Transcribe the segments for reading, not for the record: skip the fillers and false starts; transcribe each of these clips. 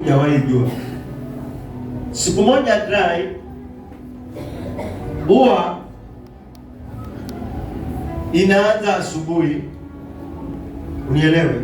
Hujawahi jua. Siku moja dry huwa inaanza asubuhi, unielewe.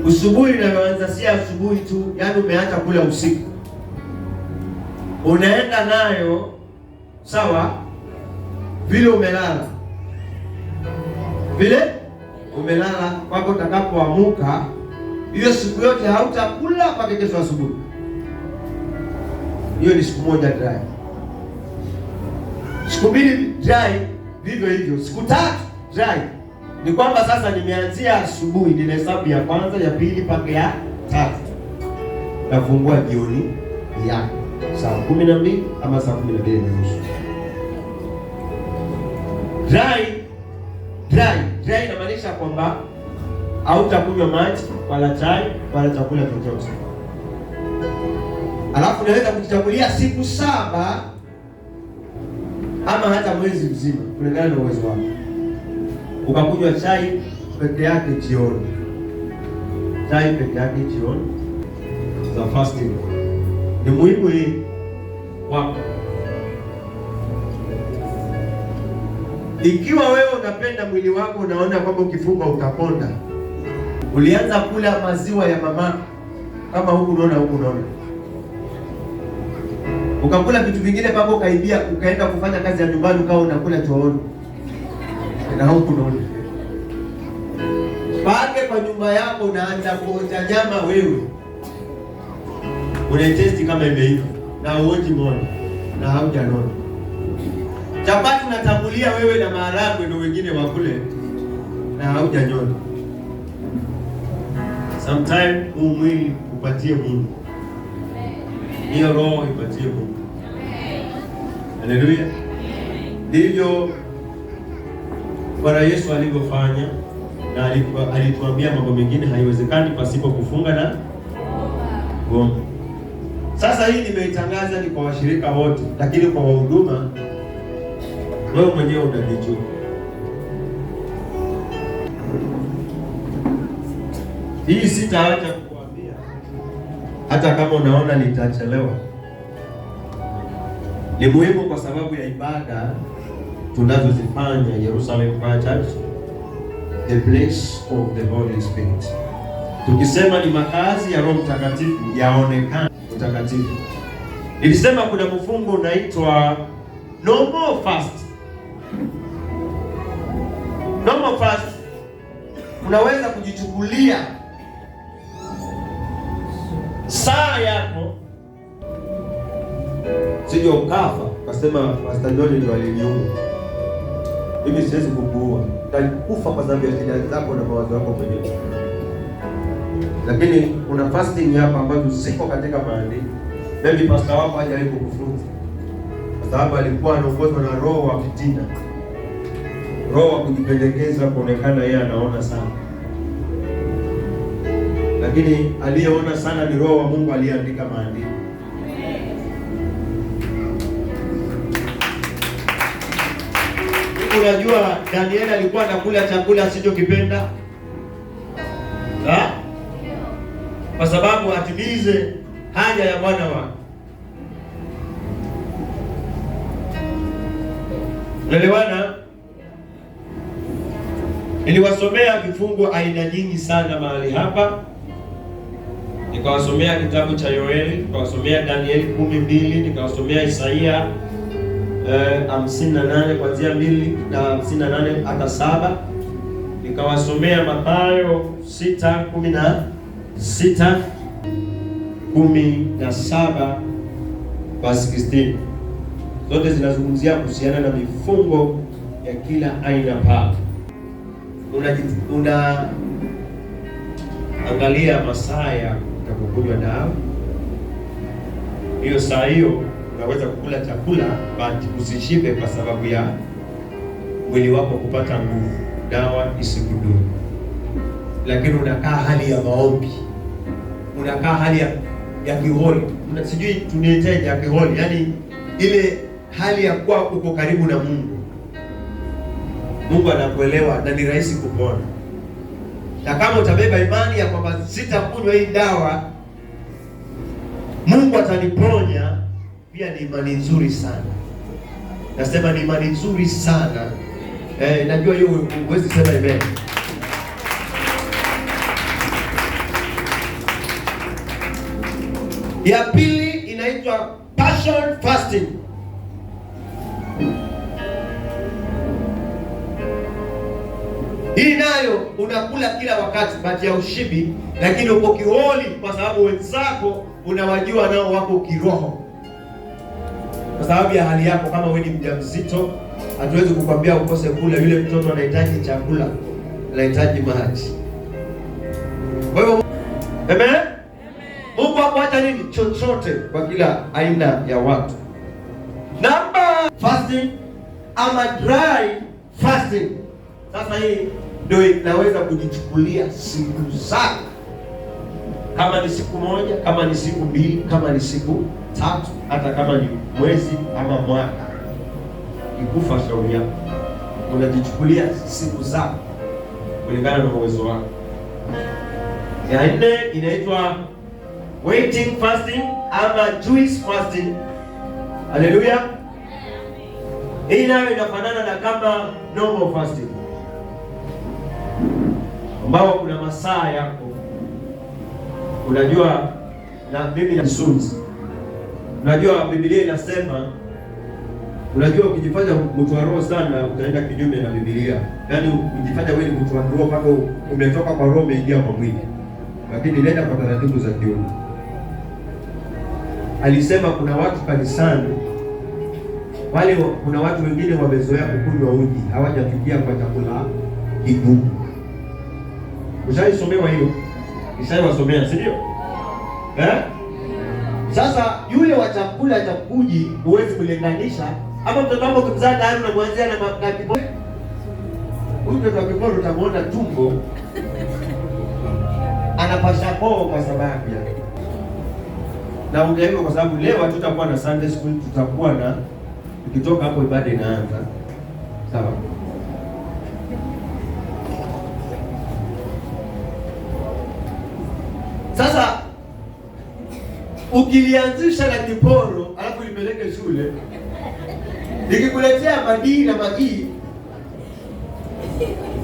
Asubuhi inaanza si asubuhi tu, yaani umeacha kula usiku, unaenda nayo sawa, vile umelala kwako, utakapoamuka hiyo siku yote hautakula mpaka kesho asubuhi. Hiyo ni siku moja dry. Siku mbili dry vivyo hivyo. Siku tatu dry ni kwamba sasa nimeanzia asubuhi, nina hesabu ya kwanza, ya pili mpaka ya tatu, nafungua jioni ya saa 12 ama saa 12:30. Dry inamaanisha kwamba hautakunywa maji wala chai wala chakula chochote. Alafu unaweza kujichagulia siku 7 ama hata mwezi mzima kulingana na uwezo wako, ukakunywa chai peke yake jioni. Chai peke yake jioni za fasting ni muhimu hii wako. Ikiwa wewe unapenda mwili wako, unaona kwamba ukifunga utaponda, ulianza kula maziwa ya mama, kama huku unaona, ukakula vitu vingine mpaka ukaibia, ukaenda kufanya kazi ya nyumbani, ukawa unakula chooni na huku unaona. Pake kwa nyumba yako unaanza kuonja nyama, wewe unaitesti kama imeiva na uonji moja na haujanona. Chapati unatambulia wewe na maharagwe ndio wengine wakule na haujanyona. Sometime huu mwili upatie Mungu, hiyo roho ipatie Mungu. Haleluya! Ndivyo Bwana Yesu alivyofanya, na alituambia mambo mengine haiwezekani pasipo kufunga na kuomba. Sasa hii nimeitangaza ni kwa washirika wote, lakini kwa wahuduma wewe mwenyewe unajijua. Hii sitaacha kukuambia hata kama unaona nitachelewa. Ni muhimu kwa sababu ya ibada tunazozifanya Jerusalem Prayer Church, the place of the Holy Spirit. Tukisema ni makazi ya Roho Mtakatifu, yaonekana mtakatifu. Nilisema kuna mfungo unaitwa no more fast. No more fast. Unaweza kujichukulia saa yako, sije ukafa ukasema Pastor John ndio aliniua. Mimi siwezi kukuua, utakufa kwa sababu ya shida zako na mawazo yako mwenyewe. Lakini kuna fasting hapa ambazo ziko katika maandiko. Maybe pastor wako hajawahi kukufunza, kwa sababu alikuwa anaongozwa na roho wa fitina, roho wa kujipendekeza, kuonekana yeye anaona sana. Lakini aliyeona sana ni roho wa Mungu aliyeandika maandiko. Unajua Danieli alikuwa anakula chakula asichokipenda, kwa sababu atimize haja ya Bwana wake. Unaelewana? Niliwasomea vifungu aina nyingi sana mahali hapa. Nikawasomea kitabu cha Yoeli, nikawasomea Danieli 12, nikawasomea Isaia 58 kuanzia 2 na 58 hata 7. Nikawasomea Mathayo 6:16, 17 verse 16. Zote zinazungumzia kuhusiana na mifungo ya kila aina pale. Angalia masaa ya kukunywa dawa. Hiyo saa hiyo unaweza kukula chakula but usishibe, kwa sababu ya mwili wako kupata nguvu, dawa isikudhuru. Lakini unakaa hali ya maombi, unakaa hali ya kiholi, sijui tunieteje ya kiholi, yani ile hali ya kuwa uko karibu na Mungu. Mungu anakuelewa na ni rahisi kupona. Na kama utabeba imani ya kwamba sitakunywa hii dawa, Mungu ataniponya, pia ni imani nzuri sana. Nasema ni imani nzuri sana. Najua hiyo huwezi sema amen. Ya pili inaitwa passion fasting. Hii nayo unakula kila wakati bati ya ushibi, lakini uko kiholi kwa sababu wenzako unawajua nao wako kiroho. Kwa sababu ya hali yako, kama wewe ni mjamzito, hatuwezi kukwambia ukose kula. Yule mtoto anahitaji chakula, anahitaji maji. Kwa hivyo amen. Mungu hakuacha nini chochote kwa kila aina ya watu. Namba fasting ama dry fasting. Sasa hii ndio inaweza kujichukulia siku zako, kama ni siku moja, kama ni siku mbili, kama ni siku tatu, hata kama ni mwezi ama mwaka. Ikufa shauri yako, unajichukulia siku zako kulingana na uwezo wako. Ya nne inaitwa waiting fasting ama juice fasting. Haleluya. Hii nayo inafanana na kama normal fasting, ambao kuna masaa yako. Unajua, na mimi na sunzi, unajua Biblia inasema, unajua ukijifanya mtu wa roho sana utaenda kinyume na Biblia. Yaani ukijifanya wewe ni mtu wa roho mpaka umetoka kwa roho umeingia kwa mwili, lakini nenda kwa taratibu za kiungu. Alisema kuna watu kanisani wale, kuna watu wengine wamezoea kukunywa uji, hawajafikia kwa chakula kigumu. Ushaisomewa hiyo? Nishaiwasomea, si ndio? Sasa yule wa chakula cha uji huwezi kulinganisha. Ama mtoto wako ukimzaa tayari unamwanzia na kiporo. Huyu mtoto wa kiporo utamuona tumbo anapasha koo kwa sababu ya. Na ungehivyo kwa sababu leo hatutakuwa na Sunday school, tutakuwa na ukitoka hapo ibada inaanza. Sawa? Sasa ukilianzisha na kiporo alafu lipeleke shule, nikikuletea madii na magii,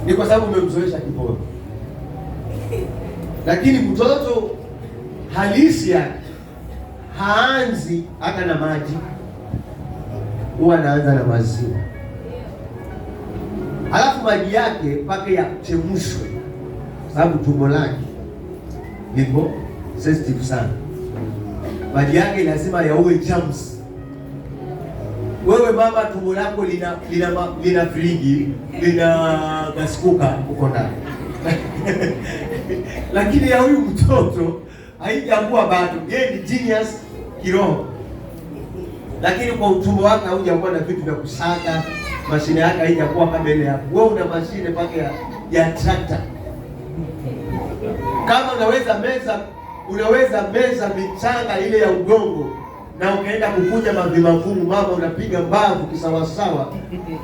ni kwa sababu umemzoesha kiporo. Lakini mtoto halisi yake haanzi hata na maji, huwa anaanza na maziwa. Alafu maji yake mpaka yachemshwe, sababu tumbo lake liko sensitive sana. Maji yake lazima yaue germs. Wewe mama, tumbo lako lina friji, lina gaskuka uko ndani. Lakini ya huyu mtoto haijakuwa bado. Yeye ni genius kiroho, lakini kwa utumbo wake haujakuwa na vitu vya kusaga. Mashine yake haijakuwa kama ile hapo. Wewe una mashine mpaka ya tractor. Kama unaweza meza michanga ile ya udongo na ukaenda kukunja mavimavumu, mama unapiga mbavu kisawasawa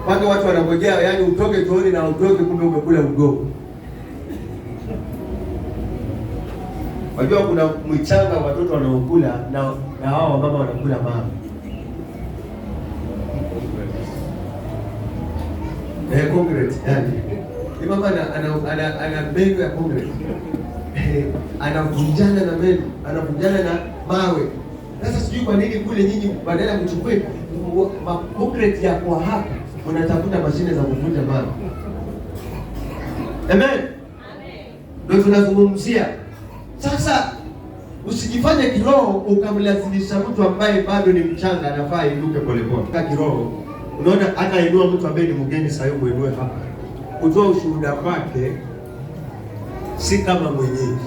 mpaka watu wanangojea, yani utoke tuoni na utoke, kumbe umekula udongo. Wajua kuna mchanga watoto wanaokula na hao mama wanakula mama. Concrete yani. Ni mama ana mbegu ya concrete. Anavunjana na meno, anavunjana na mawe. Sasa sijui kwa nini kule nyinyi badala ya kuchukua concrete ya kwa hapa unatafuta mashine za kuvunja mawe. Amen. Ndio tunazungumzia. Sasa usijifanye kiroho ukamlazimisha mtu ambaye bado ni mchanga, anafaa inuke polepole. Kwa kiroho, unaona hata inua mtu ambaye ni mgeni sasa hiyo muinue hapa. Kutoa ushuhuda wake si kama mwenyeji.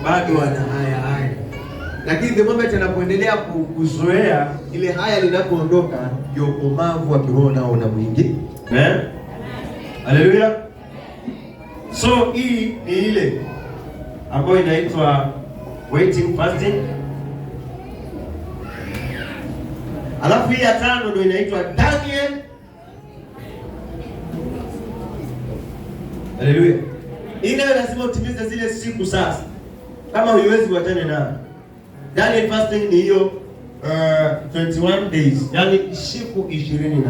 Bado ana haya. Lakini the moment anapoendelea kuzoea ile haya linapoondoka, ndio ukomavu wa kiroho nao unamwingia. Haleluya. So hii ni ile ambayo inaitwa waiting fasting. Alafu hii ya tano ndio inaitwa Daniel. Haleluya. Ile lazima utimize zile siku sasa. Kama huiwezi uachane nayo. Daniel fasting ni hiyo 21 days. Yaani siku 21.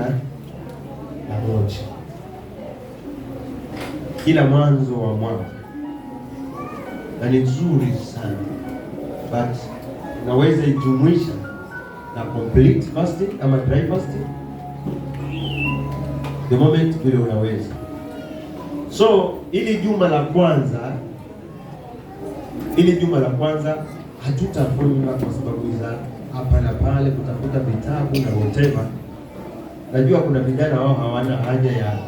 Kila mwanzo wa mwaka. Na ni nzuri sana. But unaweza ijumuisha na complete fasting ama dry fasting. The moment vile unaweza. So, ili juma la kwanza hatutafunga kwa sababu za hapa na pale kutafuta vitabu na whatever. Najua kuna vijana wao hawana haja ya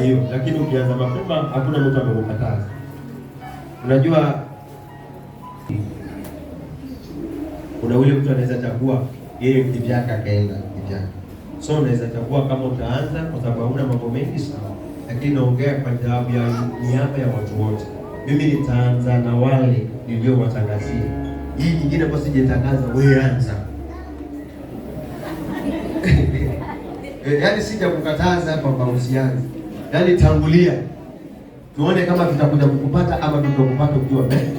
hiyo, lakini ukianza mapema hakuna mtu amekukataza. Unajua kuna ule mtu anaweza chagua yeye kivyake akaenda kivyake. So unaweza chagua kama utaanza kwa sababu hauna mambo mengi sana. Lakini naongea kwa sababu ya niaba ya watu wote. Mimi nitaanza na wale niliowatangazia. Hii nyingine kwa sijatangaza, wewe anza. Yaani sija kukataza kwamba usianze. Yaani tangulia. Tuone kama tutakuja kukupata ama tutakupata ukiwa mbele.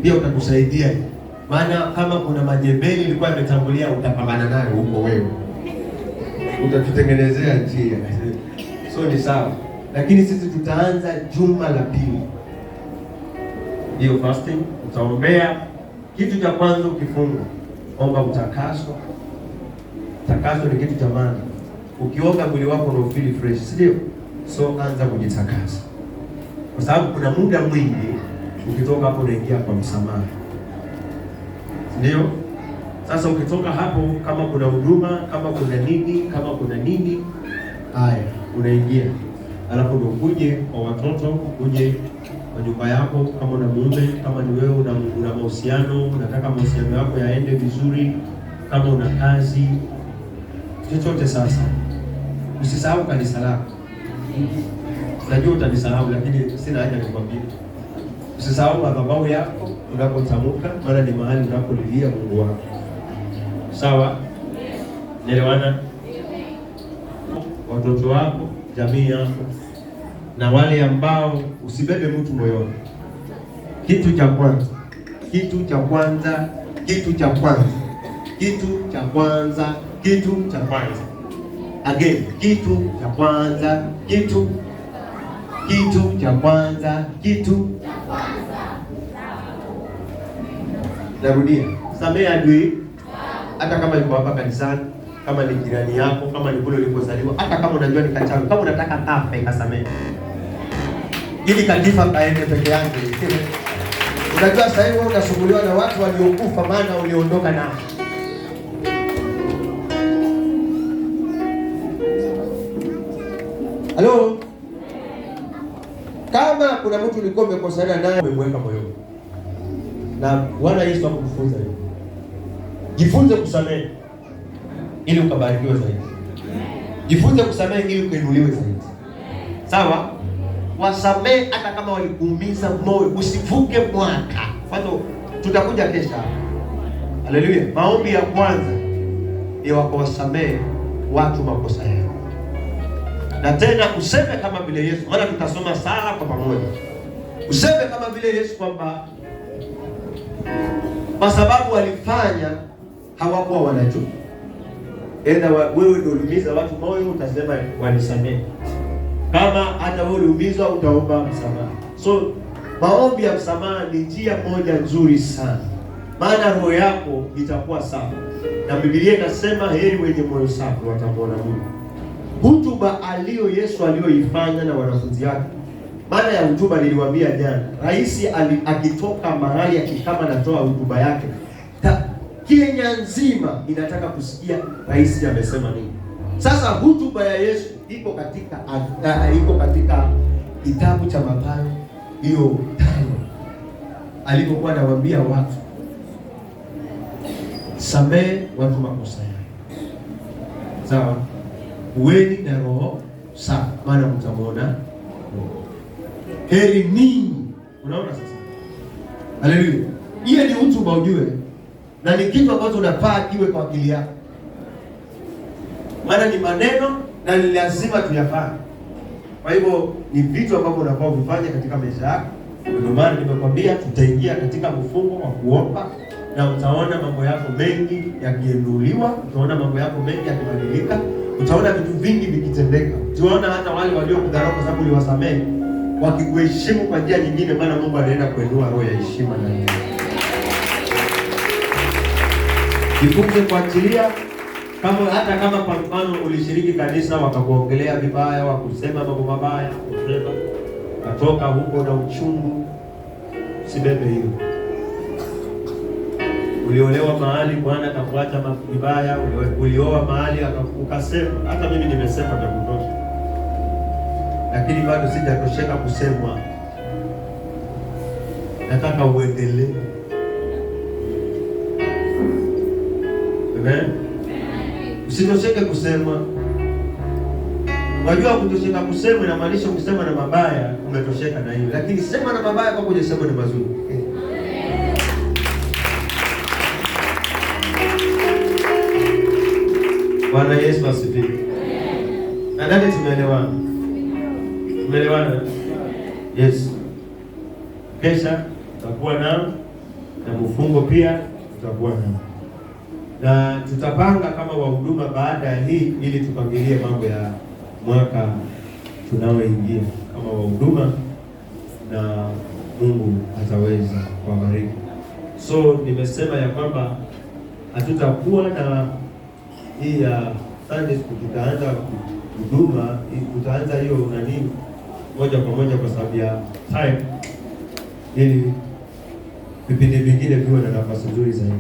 Pia utakusaidia. Maana kama kuna majebeli ilikuwa imetangulia utapambana nayo huko wewe. Utatutengenezea njia. So ni sawa. Lakini sisi tutaanza juma la pili. Hiyo fasting utaombea. Kitu cha kwanza ukifunga, omba utakaso. Takaso ni kitu cha maana. Ukioga mwili wako na ufeel fresh, si ndio? So anza kujitakasa. Kwa sababu kuna muda mwingi ukitoka hapo unaingia kwa msamaha. Ndio? Sasa ukitoka hapo kama kuna huduma, kama kuna nini, haya unaingia. Alafu ndio ukuje kwa watoto, uje kwa nyumba yako, kama una mume, kama ni wewe una mahusiano, unataka mahusiano yako yaende vizuri, kama una kazi, chochote sasa. Usisahau kanisa lako. Najua utanisahau lakini sina haja nikwambie. Usisahau madhabahu yako unapotamuka, maana ni mahali unapolilia Mungu wako. Sawa? Nielewana? Watoto wako, jamii yako, na wale ambao usibebe mtu moyoni. Kitu cha kwanza. Again, kitu cha kwanza. Narudia. Samehe adui, hata kama yuko hapa kanisani, kama ni jirani yako, kama ni kule ulikozaliwa, hata kama unajua ni kachawi, kama unataka kafe kasamehe. Ili kakifa kaende peke yake. Unajua sasa hivi unasumbuliwa na watu waliokufa maana uliondoka nao. Halo? Kama kuna mtu ulikuwa umekosana naye umemweka moyoni. Na Bwana Yesu akufunza hiyo. Jifunze kusamehe ili ukabarikiwe zaidi. Jifunze kusamehe ili ukainuliwe zaidi. Sawa? Wasamehe hata kama walikuumiza moyo. Usivuke mwaka. Mfano tutakuja kesho. Haleluya. Maombi ya kwanza ni wasamehe watu makosa yao. Na tena useme kama vile Yesu, maana tutasoma sala kwa pamoja. Useme kama vile Yesu kwamba kwa sababu walifanya hawakuwa wanajua. Enda wewe ndio uliumiza watu moyo, utasema wanisamehe. Kama hata wewe uliumizwa utaomba msamaha. So maombi ya msamaha ni njia moja nzuri sana. Maana roho yako itakuwa safi. Na Biblia inasema heri wenye moyo safi watamwona Mungu. Hutuba Yesu aliyoifanya na wanafunzi wake. Maana ya hutuba niliwaambia jana. Rais akitoka mahali akikama natoa hutuba yake. Kenya nzima inataka kusikia rais amesema nini. Sasa hutuba ya Yesu iko katika kitabu cha Mathayo hiyo 5. Alipokuwa anawaambia watu samehe watu makosa yao. Sawa? Uweni na roho safi, maana mtamwona heri ninyi. Unaona sasa? Haleluya. Hiyo ni hutuba ujue. Na ni kitu ambacho unapaa kiwe kwa akili yako. Maana ni maneno na ni lazima tuyafanye. Kwa hivyo ni vitu ambavyo unafaa kufanya katika maisha yako. Ndio maana nimekwambia tutaingia katika mfumo wa kuomba, na utaona mambo yako mengi yakiinuliwa, utaona mambo yako mengi yakibadilika, utaona vitu vingi vikitendeka. Utaona hata wale waliokudharau kwa sababu uliwasamehe wakikuheshimu kwa njia nyingine, maana Mungu anaenda kuinua roho ya heshima ndani yako. Jifunze kuachilia. Hata kama kwa mfano ulishiriki kanisa wakakuongelea vibaya, wakusema mambo mabaya, kusema katoka huko na uchungu, usibebe hiyo. Uliolewa mahali Bwana akakuacha vibaya, ulioa mahali ukasema, hata mimi nimesema vya kutosha, lakini bado sijatosheka kusemwa. Nataka uendelee. Amen. Usitosheke kusema. Unajua kutosheka kusema inamaanisha kusema na mabaya umetosheka na hiyo, lakini sema na mabaya kwa kuja sema na mazuri. Bwana Yesu asifiwe. Nadhani tumeelewana. Tumeelewana? Yes. Kesha tutakuwa na mfungo pia tutakuwa na tutapanga kama wahuduma baada ya hii, ili tupangilie mambo ya mwaka tunaoingia kama wahuduma, na Mungu ataweza kuwabariki. So nimesema ya kwamba hatutakuwa na hii ya Sunday school, tutaanza huduma, tutaanza hiyo nani moja kwa moja kwa sababu ya time, ili vipindi vingine viwe na nafasi nzuri zaidi.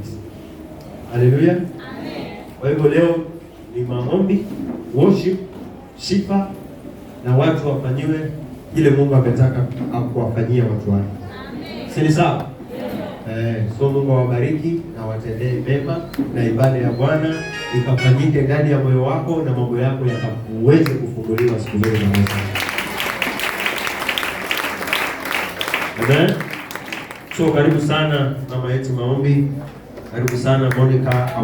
Haleluya. Amen. Kwa hivyo leo ni maombi, worship, sifa, na watu wafanyiwe ile Mungu ametaka kuwafanyia watu wake. Amen. Si sawa? So Mungu awabariki na watendee mema, na ibada ya Bwana ikafanyike ndani ya moyo wako, na mambo yako yakaweze kufunguliwa siku zote za maisha. Amen. So karibu sana mama yetu maombi, karibu sana Monica.